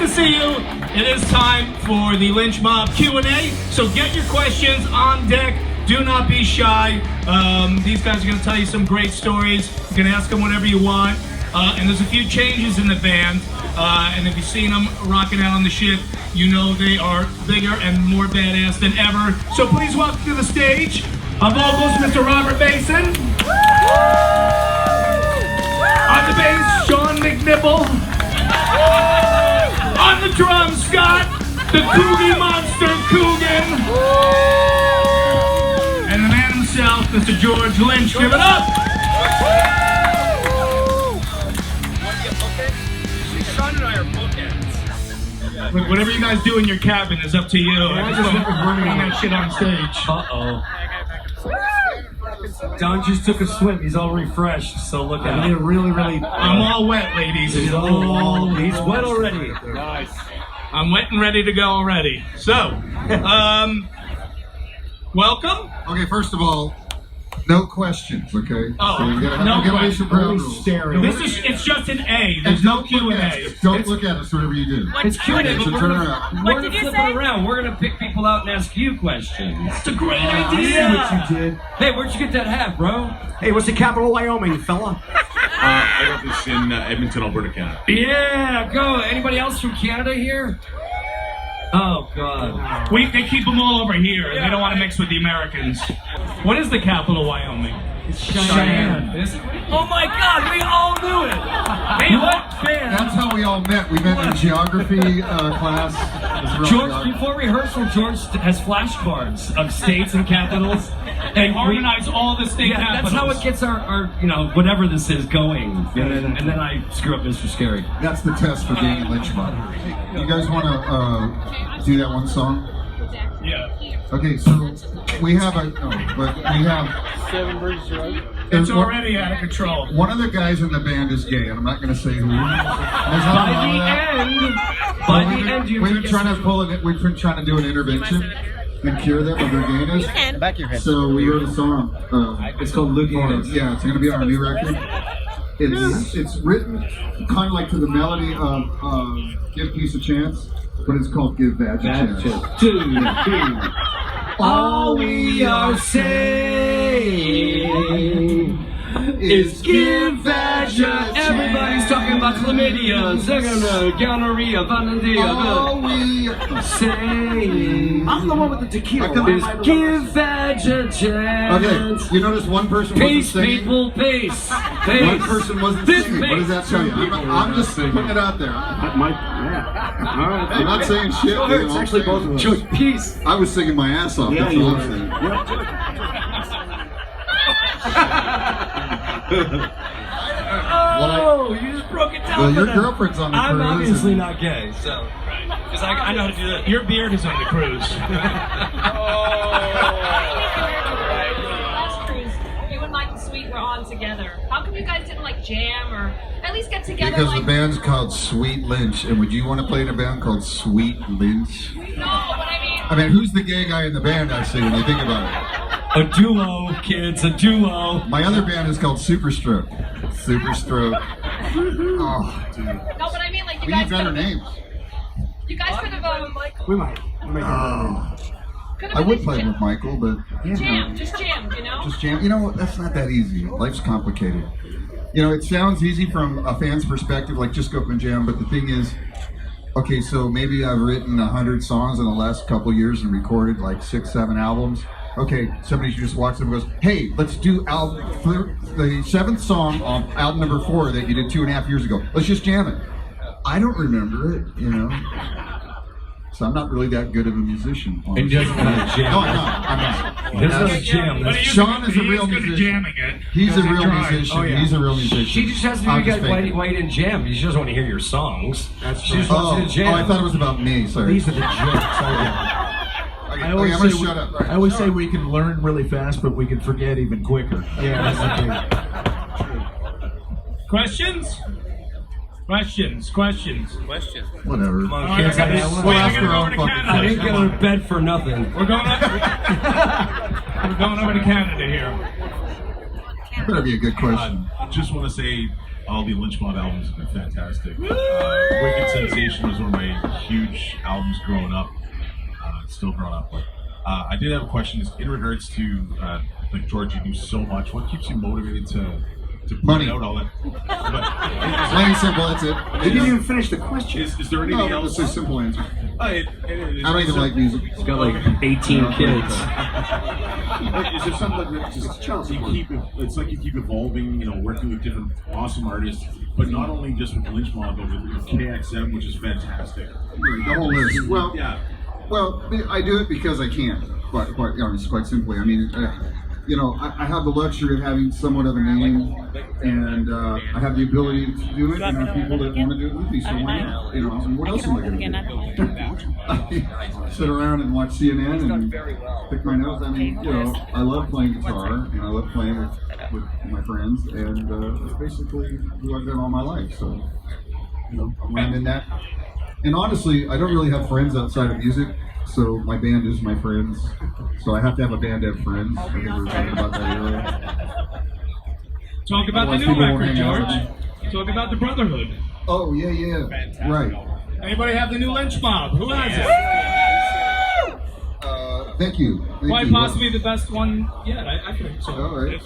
to see you. It is time for the Lynch Mob Q&A. So get your questions on deck. Do not be shy. These guys are going to tell you some great stories. You can ask them whatever you want. And there's a few changes in the band. And if you've seen them rocking out on the ship, you know they are bigger and more badass than ever. So please welcome to the stage, on vocals, Mr. Robert Mason. On the bass, Sean McNibble. On the drums, Scott, the Coogie Monster Coogan. And the man himself, Mr. George Lynch. Give it up! Sean and I are bookends. Look, whatever you guys do in your cabin is up to you. I just don't running that shit on stage. Uh-oh. Don just took a swim. He's all refreshed, so look at him. I'm all wet, ladies. He's wet already. Nice. I'm wet and ready to go already. So, welcome. Okay, first of all, no questions, okay? Oh, so you gotta no questions. It's just an A. There's no Q&A. Don't look at us whatever you do. It's Q&A, but So turn around. we're gonna flip it around. We're gonna pick people out and ask you questions. It's a great idea. I see what you did. Hey, where'd you get that hat, bro? Hey, what's the capital of Wyoming, fella? I got this in Edmonton, Alberta, Canada. Yeah, go. Anybody else from Canada here? Oh, God. They keep them all over here. They don't want to mix with the Americans. What is the capital of Wyoming? It's Cheyenne. Oh, my God, we all knew it. Hey, what band? That's how we all met. We met in geography class. George, before rehearsal, George has flashcards of states and capitals. And organize all the state capitals. That's how it gets our whatever this is going. And then I screw up Mr. Scary. That's the test for being in Lynch Mob. You guys want to do that one song? Yeah. Okay, so we have 7 verses. It's already out of control. One of the guys in the band is gay, and I'm not going to say who. By the end, we've been trying to do an intervention and cure them of their gayness. Back your head. So we wrote a song. It's called Luke. Yeah, it's going to be on our new record. It's written kind of like to the melody of "Give Peace a Chance," but it's called "Give Vag a Chance." All we are saying is give vag a chance. Everybody's talking about chlamydia, zegana, gonorrhea, vanadilla. All we are saying. I'm the one with the tequila. Is give vag a chance. Okay, you notice one person Peace, wasn't singing? people, peace. One person wasn't singing. What does that tell you? I'm just putting it out there. All right. I'm not saying shit. It's actually both of us. George, peace. I was singing my ass off. Yeah, That's you all were. I'm saying. Oh, you just broke it down. Well, your girlfriend's on the cruise. I'm obviously not gay, so because I know how to do that. Your beard is on the cruise. Last cruise, you and Mike and Sweet were on together. How come you guys didn't like jam or at least get together? Because like... the band's called Sweet Lynch, and would you want to play in a band called Sweet Lynch? No, but I mean, who's the gay guy in the band, actually, when you think about it? A duo, kids, a duo. My other band is called Super Stroke. Super Stroke. Oh, dude. no, but I mean, like you We guys need better could've- names. You guys could have We might. I would play with Michael, but jam, just jam, you know? just jam. You know, that's not that easy. Life's complicated. You know, it sounds easy from a fan's perspective, like just go up and jam, but the thing is, okay, so maybe I've written 100 songs in the last couple of years and recorded like 6, 7 albums. Okay, somebody just walks up and goes, hey, let's do the 7th song on album number 4 that you did 2.5 years ago. Let's just jam it. I don't remember it, you know. So I'm not really that good of a musician. And doesn't want to jam. No, I'm not. He doesn't want to jam. But Sean is a real good at musician. jamming it. He's a real Drive. musician. Oh, yeah. He's a real musician. She just has to I'm be just faking. white and jam. She doesn't want to hear your songs. She just Oh, wants you to jam. I thought it was about me. Sorry. These are the jokes. Okay, I always I'm gonna say shut up. I always say we can learn really fast, but we can forget even quicker. Yeah, that's the thing. Questions? Questions. Whatever. Come on, All right, kids. I gotta- We'll I ask gotta her go own over to fucking Canada. I didn't get out of bed for nothing. We're going over to Canada here. Better be a good question. Just want to say All the Lynch Mob albums have been fantastic. Wicked Sensation was one of my huge albums growing up. Still growing up, but I did have a question. Is in regards to like George, you do so much. What keeps you motivated to put Money. out all that? Plain and simple, that's it. They didn't even finish the question. Is there anything No, else? that's a simple answer. I I don't even like music. He's got like 18 kids. Is there something that just you keep? It's like you keep evolving. You know, working with different awesome artists, but not only just with Lynch Mob, but with KXM, which is fantastic. The whole list. Well, Yeah. well, I do it because I can. Quite simply. I mean, you know, I have the luxury of having somewhat of a name, and I have the ability to do it, and I have people that want to do it with me. So why not? You know, and what else am I going to do? Sit around and watch CNN and pick my nose. I mean, you know, I love playing guitar, and I love playing with my friends, and that's basically who I've been all my life. So, you know, when I'm in that. And honestly, I don't really have friends outside of music, so my band is my friends. So I have to have a band to have friends. I think we were talking about that earlier. Talk about the Otherwise new people won't record, hang out George. with Talk about the Brotherhood. Oh, yeah. Right. Anybody have the new Lynch Mob? Who has it? Thank you. Quite possibly the best one yet. I think so. All right.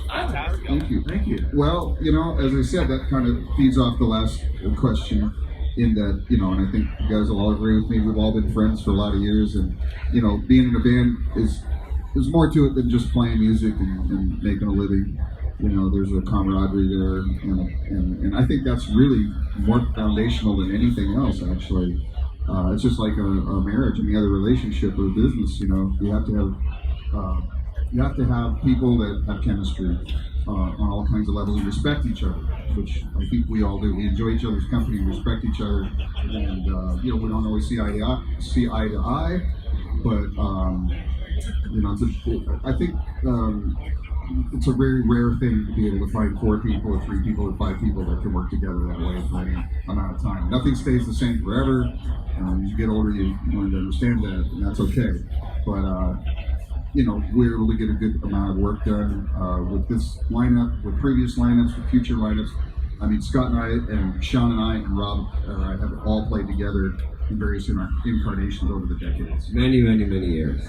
Thank you. Thank you. Well, you know, as I said, that kind of feeds off the last question in that, you know, and I think you guys will all agree with me, we've all been friends for a lot of years, and, you know, being in a band there's more to it than just playing music and making a living. You know, there's a camaraderie there, and I think that's really more foundational than anything else, actually. It's just like a marriage, any other relationship or business, you know, you have to have people that have chemistry on all kinds of levels and respect each other, which I think we all do. We enjoy each other's company, respect each other, and you know, we don't always see eye to eye, but you know, I think it's a very rare thing to be able to find 4 people or 3 people or 5 people that can work together that way for any amount of time. Nothing stays the same forever. As you get older, you learn to understand that, and that's okay. But you know, we're able to get a good amount of work done with this lineup, with previous lineups, with future lineups. I mean, Scott and I, and Sean and I, and Rob and I have all played together in various incarnations over the decades. Many years.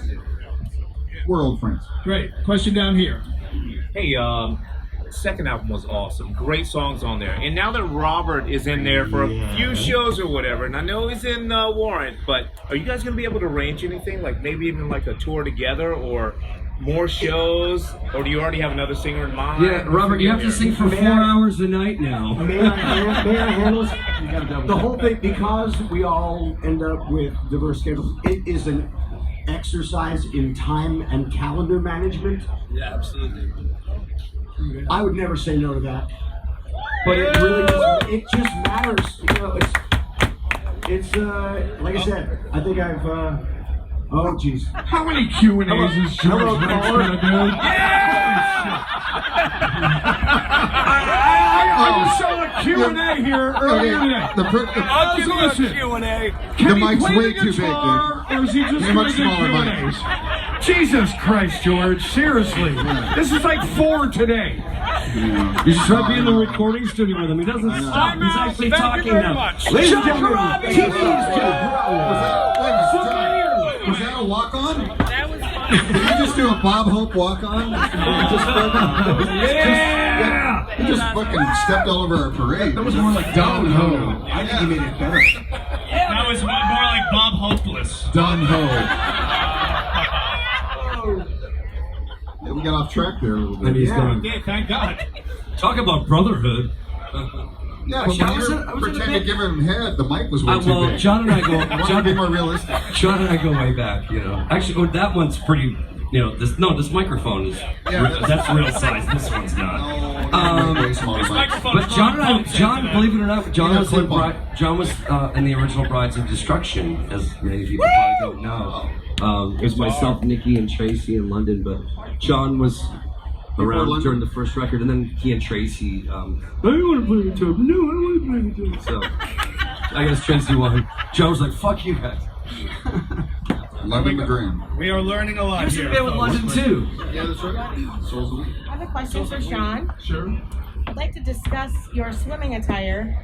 We're old friends. Great. Question down here. Hey, second album was awesome. Great songs on there. And now that Robert is in there for a few shows or whatever, and I know he's in Warrant, but are you guys going to be able to arrange anything? Like maybe even like a tour together or more shows? Or do you already have another singer in mind? Yeah, Robert, you have to sing for 4 hours a night now. May I handle the whole thing, because we all end up with diverse schedules. It is an exercise in time and calendar management. Yeah, absolutely. I would never say no to that, but it really doesn't. It just matters. You know, it's like I said. I think I've. Oh, jeez. How many Q&As is George Hello, Lynch caller. gonna do? I saw a Q&A here earlier today. I'll give you a Listen. Q&A. Can The he mic's play way the too big, guitar, or is he just It's a going much to do smaller mic. Q&As? Jesus Christ, George, seriously. This is like 4 today. You should try being in the recording studio with him. He doesn't stop. He's actually talking now. Ladies and gentlemen, TV's Was that a walk-on? That was fun. Did you just do a Bob Hope walk-on? He just fucking stepped all over our parade. That was more like Don Ho. I think you made it better. That was more like Bob Hopeless. Don Ho. Yeah, we got off track there a little And bit. he's going, Okay, thank God. talk about brotherhood. Yeah, Well, but when I was you in a pretend to bit- give him head, the mic was way too Well, big. John and I go. I want to be more realistic. John and I go way back, you know. Actually, that one's pretty. You know, this microphone is that's real size. This one's not. Way smaller mic. But John, believe it or not, John Yeah, was in clip-on. John was in the original Brides of Destruction, as many people probably don't know. It was myself, Nikki, and Tracy in London, but John was around London? during the first record, and then he and Tracy. I want to play guitar. No, I want to play guitar. So I guess Tracy won. John was like, "Fuck you guys." London McGrain. We are learning a lot You're here. sitting there with folks. London too. Yeah, that's right. Souls of the Week. I have a question for Sean. Sure. I'd like to discuss your swimming attire.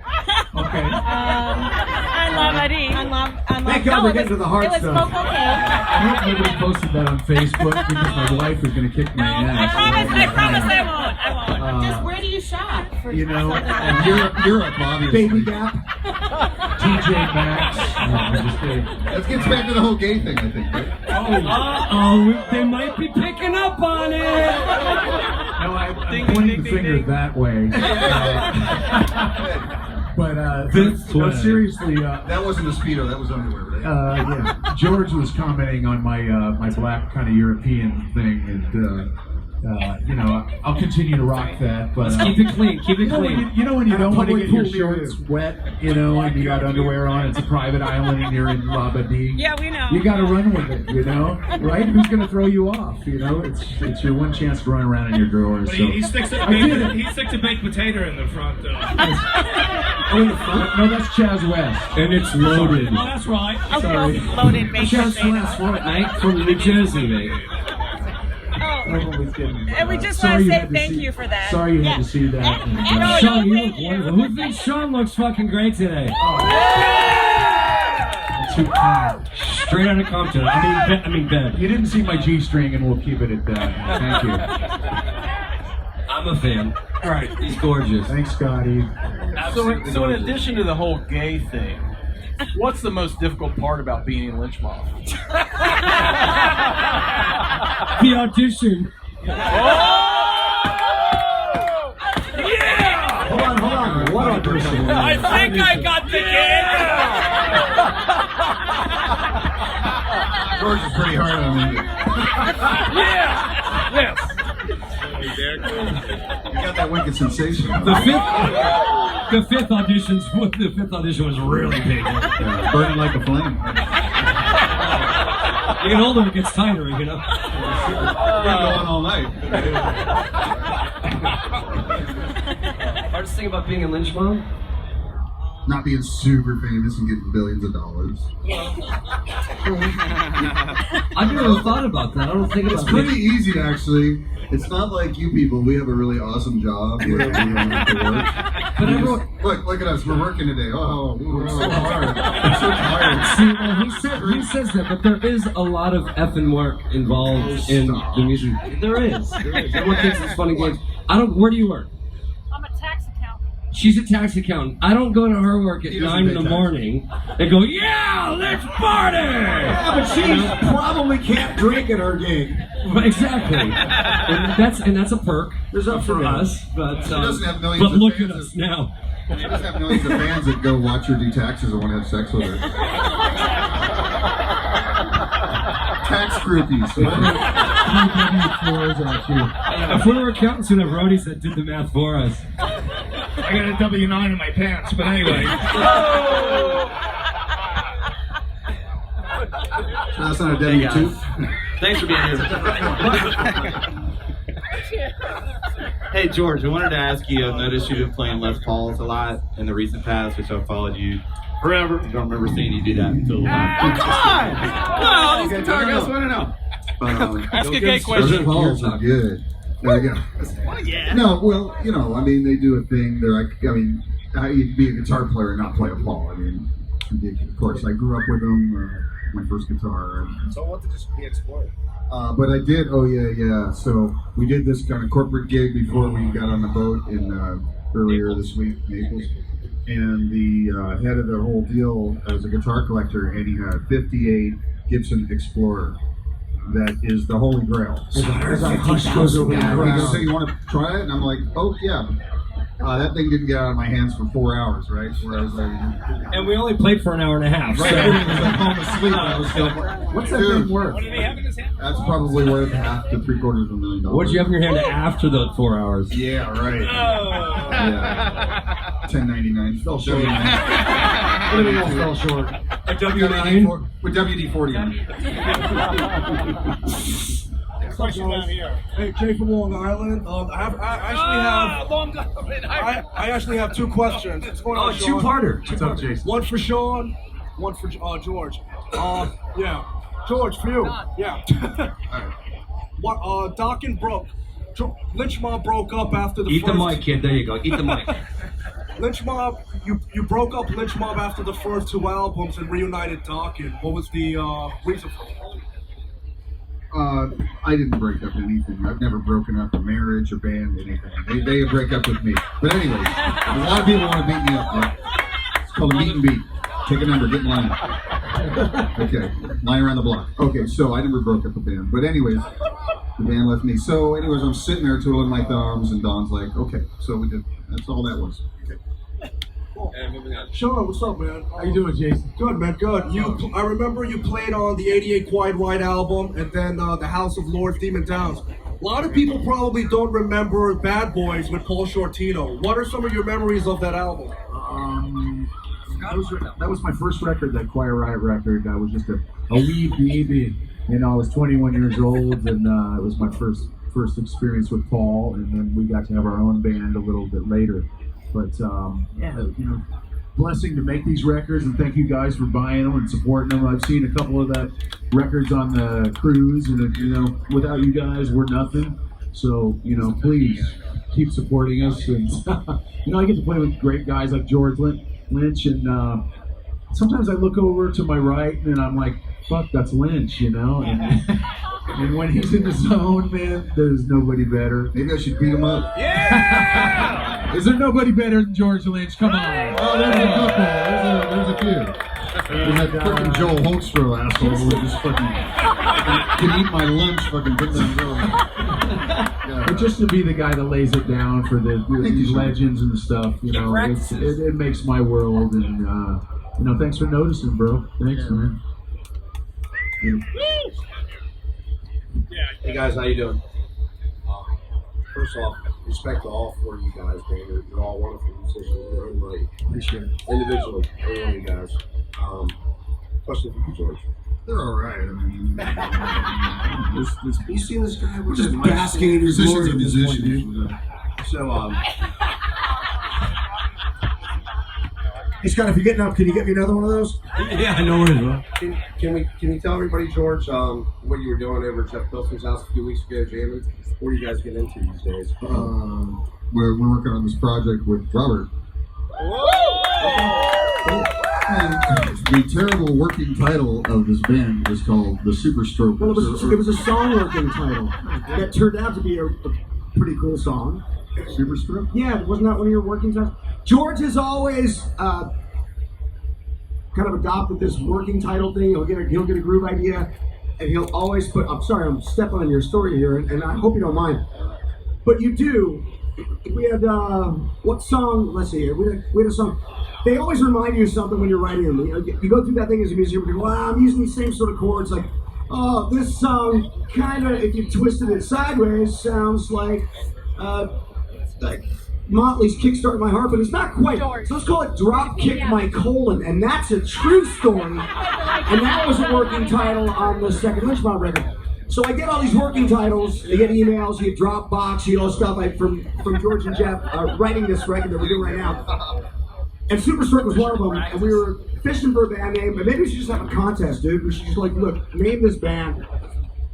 Okay. I love it. I love. Thank God we're getting to the hard It was stuff. Coco Cake. I hope nobody posted that on Facebook because my wife is going to kick my ass. I promise I won't. I won't. Just where do you shop? For You know, something like And that? Europe, obviously. Baby Gap. TJ Maxx. I'm just kidding. That gets back to the whole gay thing, I think, right? Uh-oh, they might be picking up on it. No, I'm pointing the finger that way. No, seriously, That wasn't a Speedo, that was underwear, right? yeah. George was commenting on my my black kind of European thing, and you know, I'll continue to rock that. But Let's keep it clean. Keep it you know, clean. you know when you don't want to public get your pool near shorts you. wet, you know, and you got underwear on. It's a private island, and you're in Labadee. Yeah, we know. You got to run with it, you know, right? Who's going to throw you off? You know, it's your one chance to run around in your drawers. But So. he sticks a I did baked, it. he sticks a baked potato in the front, though. Oh, in the front? No, that's Chaz West. And it's loaded. Oh, that's right. Sorry. Loaded baked Chaz potato. West, what? Mate, from New Jersey, mate. And we just Sorry want to you say had to thank see- you for that. Sorry you had to see that. No, Sean, you thank look you. wonderful. Who thinks Sean looks fucking great today? Too kind. Straight out of Compton. I mean, Ben. You didn't see my G-string, and we'll keep it at that. Thank you. I'm a fan. All right. He's gorgeous. Thanks, Scotty. So in addition to the whole gay thing, what's the most difficult part about being in Lynch Mob? The audition. Hold on. What audition? I think I got the gig. George is pretty hard on me. Yes. You got that wicked sensation. The fifth audition was really big. Yeah, burning like a flame. You get older, it gets tighter, you know. We're going all night. Hardest thing about being in Lynch Mob? Not being super famous and getting billions of dollars. I've never thought about that. I don't think It's about pretty it. easy, actually. It's not like you people. We have a really awesome job where we don't have to work. But everyone, Look at us. We're working today. Oh, we're so hard. We're so tired. see, well, he says that, but there is a lot of effing work involved in the music. There is. Everyone thinks it's fun and games. Where do you work? I'm a tax accountant. She's a tax accountant. I don't go to her work at He doesn't 9 in pay the tax. morning and go, yeah, let's party! Yeah, but she probably can't drink at her gig. Exactly. And that's a perk. There's up for for us. But, She doesn't have millions but of look fans at us that- now. She doesn't have millions of fans that go watch her do taxes and want to have sex with her. Tax groupies. If we were accountants, we'd have roadies that did the math for us. I got a W9 in my pants, but anyway. That's not a W2. Thanks for being here. Hey George, I wanted to ask you, I've noticed you've been playing Les Pauls a lot in the recent past, which I've followed you forever. I don't remember seeing you do that until These guitar guys want to know. Ask a gay Those question. balls are good. There you go. No, well, I mean, they do a thing. They're like, how you be a guitar player and not play a Paul? I mean, of course, I grew up with them. My first guitar. So what to just be explored? But I did. Oh yeah. So we did this kind of corporate gig before we got on the boat in earlier this week, Naples. And the head of the whole deal was a guitar collector, and he had 58 Gibson Explorer. That is the holy grail. So goes over the ground. so you want to try it? And I'm like, oh yeah. That thing didn't get out of my hands for 4 hours, right? Where I was like, And we only played for an hour and a half. right, So. everything was like home asleep. I was still, What's that thing worth? What did he have in his hand? that's probably worth $500,000 to $750,000. What'd you have in your hand after the 4 hours? Yeah, right. Yeah. 1099. Fell short. Everything else fell short. A W9? With WD-40 on it. Question down here. Hey, Jay from Long Island. I actually have two questions. What's going on, Sean? Two-parter. What's up, Jason? One for Sean, one for George. Yeah, George, for you. Yeah. What? Doc and Brooke Lynch Mob broke up after the Eat first. the mic, kid. There you go. Eat the mic. Lynch Mob, you broke up Lynch Mob after the first 2 albums and reunited Dawkins. What was the reason for it? I didn't break up anything. I've never broken up a marriage or band, anything. They break up with me. But anyways, a lot of people want to beat me up. Right? It's called a meet and beat. Take a number, get in line. Okay, line around the block. Okay, so I never broke up a band. But anyways, the band left me. So anyways, I'm sitting there twiddling my thumbs, and Don's like, okay, so we did. That's all that was. Okay. And moving on. Sean, what's up, man? How you doing, Jason? Good, man, good. I remember you played on the 88 Quiet Riot album and then the House of Lords Demon Downs. A lot of people probably don't remember Bad Boys with Paul Shortino. What are some of your memories of that album? That was my first record, that Quiet Riot record. I was just a wee baby. You know, I was 21 years old, and it was my first experience with Paul, and then we got to have our own band a little bit later. But, you know, blessing to make these records, and thank you guys for buying them and supporting them. I've seen a couple of the records on the cruise, and, you know, without you guys, we're nothing. So, you know, please keep supporting us. And, you know, I get to play with great guys like George Lynch, and sometimes I look over to my right, and I'm like, fuck, that's Lynch, you know? And when he's in the zone, man, there's nobody better. Maybe I should beat him up. Yeah! Is there nobody better than George Lynch? Come on. Oh, there's a couple. There's a few. We had fucking Joel Holtstro, asshole, who just fucking can eat my lunch, fucking put that going. But just to be the guy that lays it down for these legends and stuff, you know, it makes my world. And, you know, thanks for noticing, bro. Thanks, man. Hey guys, how you doing? First off, respect to all 4 of you guys, man. You're all wonderful musicians in your own right. Appreciate it. Individually, every one of you guys. Question for you, George. They're all right. I mean, You seen this guy? we're just basking in your glory at this point, dude. So, Hey Scott, if you're getting up, can you get me another one of those? Yeah, I know where it is. can you tell everybody, George, what you were doing over at Jeff Pilsner's house a few weeks ago, jamming? What are you guys getting into these days? We're working on this project with Robert. And the terrible working title of this band is called the Super Strokers. Well, it was a song working title that turned out to be a pretty cool song. Super Stroke? Yeah, wasn't that one of your working titles? George has always kind of adopted this working title thing. He'll get a groove idea, and he'll always put. I'm sorry, I'm stepping on your story here, and I hope you don't mind. But you do. We had what song? Let's see here. We had a song. They always remind you of something when you're writing them. You go through that thing as a musician. You go, well, I'm using these same sort of chords. Like, oh, this song kind of, if you twisted it sideways, sounds like Motley's Kickstart My Heart, but it's not quite. So let's call it Drop Kick My Colon, and that's a true story. And that was a working title on the second Lynch Mob record. So I get all these working titles, I get emails, you get Dropbox, you know, stuff like from George and Jeff writing this record that we're doing right now. And Super Stroke was one of them, and we were fishing for a band name, but maybe we should just have a contest, dude. We should just like, look, name this band,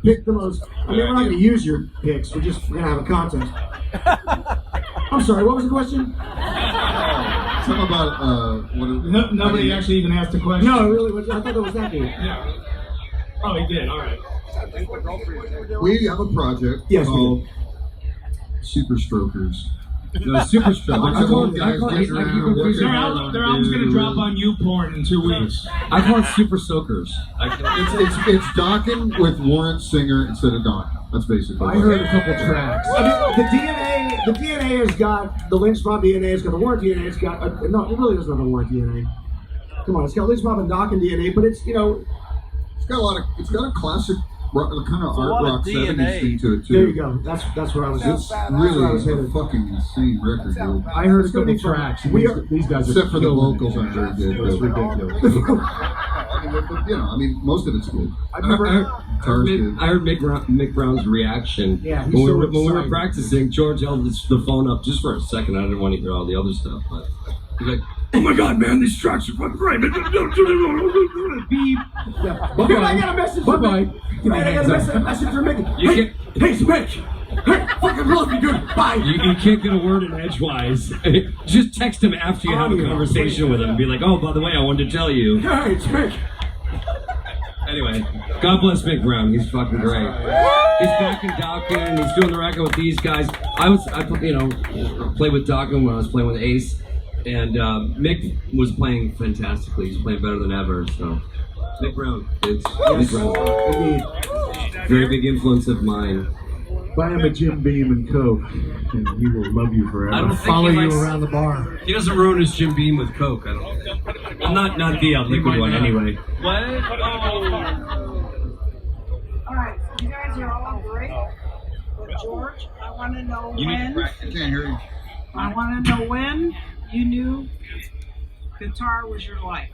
pick the most, I mean, we're not going to use your picks, we're going to have a contest. I'm sorry, what was the question? Something about, Nobody actually even asked a question. No, really, I thought that was that dude. Yeah. Oh, he did, all right. we have a project called Super Strokers. No, Super Strokers. Their album's going to drop on YouPorn in 2 weeks. I call it Super Soakers. It's Dawkins with Warrant Singer instead of Don. That's basically. I heard a couple tracks. I mean, the DNA has got the Lynch Mob DNA. It's got the Warrant DNA. It's got no, it really doesn't have the Warrant DNA. Come on, it's got Lynch Mob and Dawkins DNA, but it's it's got a classic kind of art rock 70s thing to it too. There you go. That's where I was. It's really a fucking insane record, dude. I heard a couple tracks. These guys are except for the vocals aren't very good. It's ridiculous. I mean, most of it's good. I heard Mick Brown's reaction when we were practicing. George held the phone up just for a second. I didn't want to hear all the other stuff, but he's like, "Oh my God, man, these tracks are fucking great." Beep. I got a message. Bye-bye. I got a message from Mickey. Hey, Mick. Hey, fucking love you, dude. Bye. You can't get a word in edgewise. Just text him after you have a conversation with him and be like, oh, by the way, I wanted to tell you. Hey, it's Mick. Anyway, God bless Mick Brown. He's fucking great. He's back in Dokken. He's doing the record with these guys. I played with Dokken when I was playing with Ace, and Mick was playing fantastically. He's playing better than ever. So, Mick Brown, Mick Brown, very big influence of mine. Buy him a Jim Beam and Coke, and he will love you forever. I don't follow think he you likes- around the bar. He doesn't ruin his Jim Beam with Coke. I don't. I'm not the liquid one anyway. What? All right, you guys are all great. But George, I want to know when. I can't hear you. I want to know when you knew guitar was your life.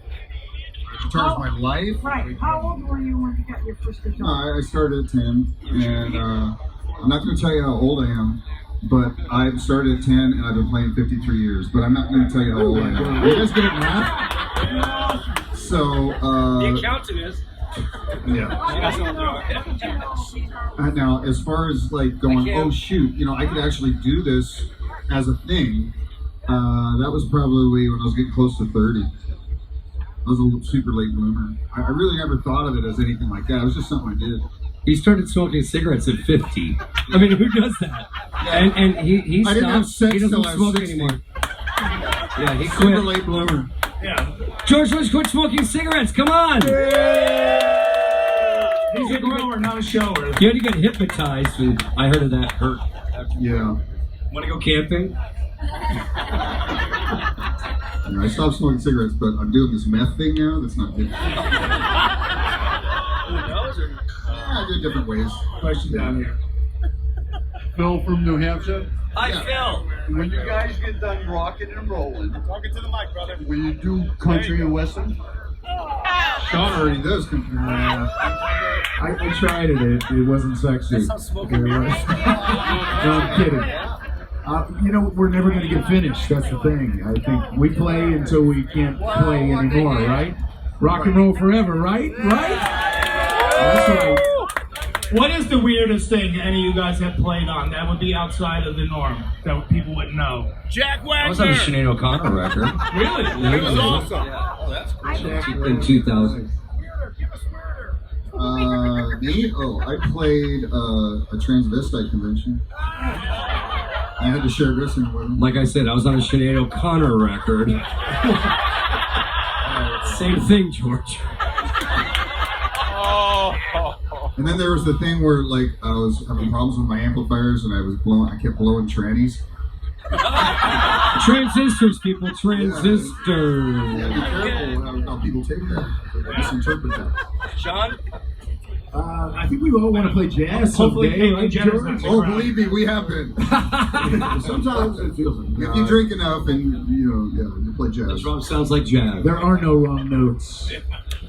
Guitar's my life. Right. How old were you when you got your first guitar? I started at 10, and I'm not going to tell you how old I am, but I started at 10, and I've been playing 53 years, but I'm not going to tell you how old I am. Are you guys good at math? So, The accountant is. yeah. Now, as far as like going, oh shoot, I could actually do this as a thing, that was probably when I was getting close to 30. I was a super late bloomer. I really never thought of it as anything like that. It was just something I did. He started smoking cigarettes at 50. I mean, who does that? And he I didn't have stopped. sex He doesn't till I was smoke 60. anymore. Yeah, he Super quit. late bloomer. Yeah. George, let's quit smoking cigarettes. Come on. He's a grower, not a shower. You had to get hypnotized, and I heard of that hurt. Yeah. Want to go camping? I stopped smoking cigarettes, but I'm doing this meth thing now. That's not good. I do it different ways. Question down here. Phil from New Hampshire. Hi, Phil. When you guys get done rocking and rolling, Talking to the mic, brother. will you do country and western? Sean already does come from I tried it. It wasn't sexy. That's how smoking It was- No, I'm kidding. We're never going to get finished. That's the thing. I think we play until we can't play anymore, right? Rock and roll forever, right? Right? That's right. What is the weirdest thing any of you guys have played on that would be outside of the norm that people wouldn't know? Jack I was on a Wagner. Sinead O'Connor record Really? It was awesome. in 2000. me? Oh, I played a transvestite convention. I had to share dressing with him. Like I said, I was on a Sinead O'Connor record. Same thing, George. And then there was the thing where like I was having problems with my amplifiers and I kept blowing trannies. Transistors, people, transistors. Yeah, be careful how people take that. They misinterpret that. Sean? I think we all want to play jazz Hopefully, someday, Caitlyn right, Jenner's George? not Oh, around. believe me, we have been. Sometimes it feels like If you drink enough and you play jazz. This drum sounds like jazz. There are no wrong notes.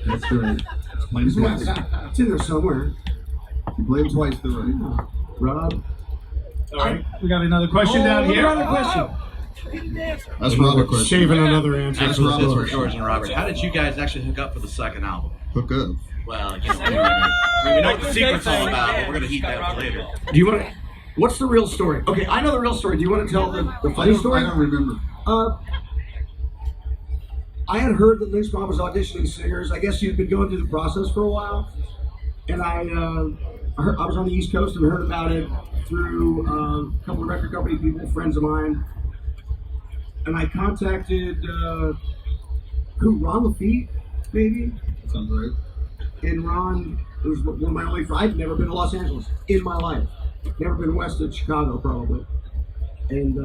That's right. It's in there somewhere. You play them twice, they're right. Rob? All right, we got another question down here. Another question. That's another question. Saving another answer. That's Rob's For question. George and Robert, how did you guys actually hook up for the second album? Hook up. Well, we know what the secret's all about, but we're gonna heat that up later. Do you want to? What's the real story? Okay, I know the real story. Do you want to tell the funny story? I don't remember. I had heard that Lynch Mob was auditioning singers. I guess you'd been going through the process for a while, and I was on the East Coast and heard about it through a couple of record company people, friends of mine, and I contacted Ron Lafitte, maybe. Sounds right. And Ron was one of my only friends. I've never been to Los Angeles in my life. Never been west of Chicago, probably. And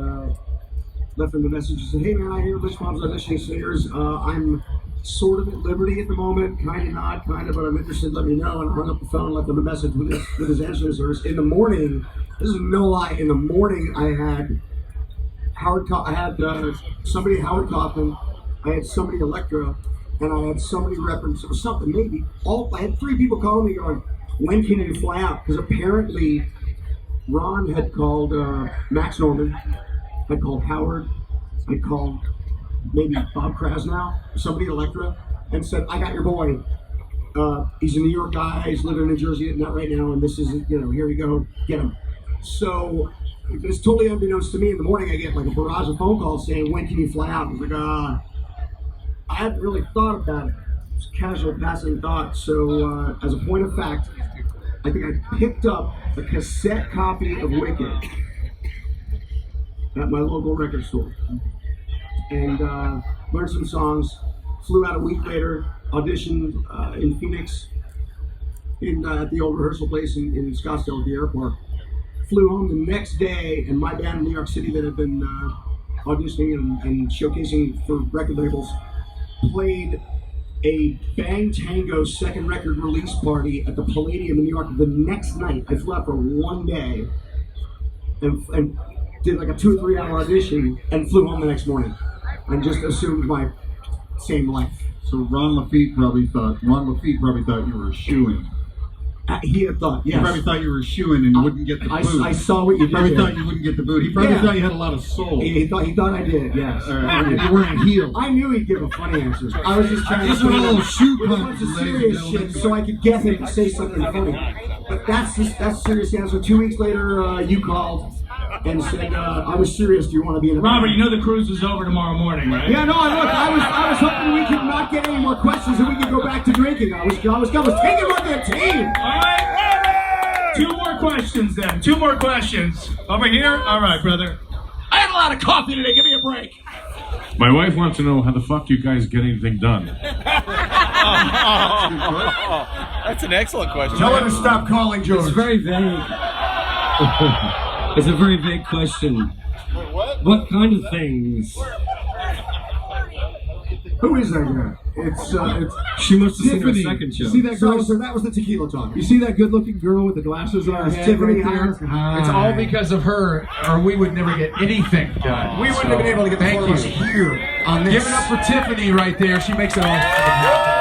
left him a message and said, hey man, I hear Lynch Mob's auditioning singers. I'm sort of at liberty at the moment, kind of not, kind of, but I'm interested, let me know. And I hung up the phone, left him a message with his answering service. In the morning, this is no lie, in the morning I had somebody at Howard Kaufman, I had somebody Electra, and I had somebody reference or something, maybe. I had 3 people calling me going, when can you fly out? Because apparently Ron had called Max Norman, had called Howard, had called maybe Bob Krasnow, somebody at Electra, and said, I got your boy. He's a New York guy, he's living in New Jersey, not right now, and this is, here you go, get him. So it's totally unbeknownst to me. In the morning, I get like a barrage of phone calls saying, "When can you fly out?" I was like, I hadn't really thought about it. It's a casual passing thought. So as a point of fact, I think I picked up a cassette copy of Wicked at my local record store and learned some songs. Flew out a week later, auditioned in Phoenix at the old rehearsal place in Scottsdale at the airport. Flew home the next day, and my band in New York City that had been auditioning and showcasing for record labels played a Bang Tango second record release party at the Palladium in New York the next night. I flew out for one day and did like a 2 or 3 hour audition and flew home the next morning and just assumed my same life. So Ron Laffitte probably thought you were a shoo-in. He had thought, yes. He probably thought you were a shoo-in and wouldn't get the boot. I saw what you did. He probably there. thought you wouldn't get the boot. He probably thought you had a lot of soul. He thought I did, yes. You weren't healed. I knew he'd give a funny answer. I was just trying to These were all shoe with a bunch of serious shit so I could get him to say something funny. But that's the serious answer. 2 weeks later, you called and said, I was serious. Do you want to be in the Robert, you know the cruise is over tomorrow morning, right? Yeah, no, I was hoping we could not get any more questions and we could go back to drinking. I was taking on their team. All right. 2 more questions then. 2 more questions. Over here? All right, brother. I had a lot of coffee today. Give me a break. My wife wants to know how the fuck do you guys get anything done? That's an excellent question. Tell her to stop calling George. It's very vague. It's a very vague question. What kind of things? Who is that guy? It's She must have seen our Tiffany. second show. See that girl? so that was the tequila talk. You see that good-looking girl with the glasses on her head Tiffany right there? Hines. It's all because of her, or we would never get anything done. We wouldn't have been able to get the Thank four of us you. here on this. Give it up for Tiffany right there. She makes it all happen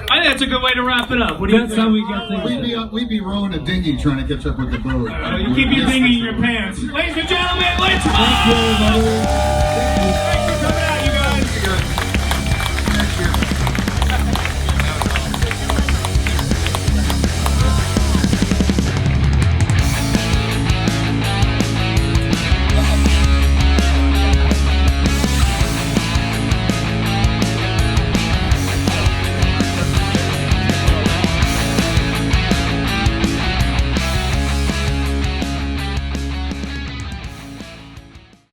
I think that's a good way to wrap it up. What do you That's think? how we get things. We'd be rowing a dinghy trying to catch up with the boat. You keep your dinghy in your pants. Ladies and gentlemen, Lynch Mob! Thank you, everybody. Thank you.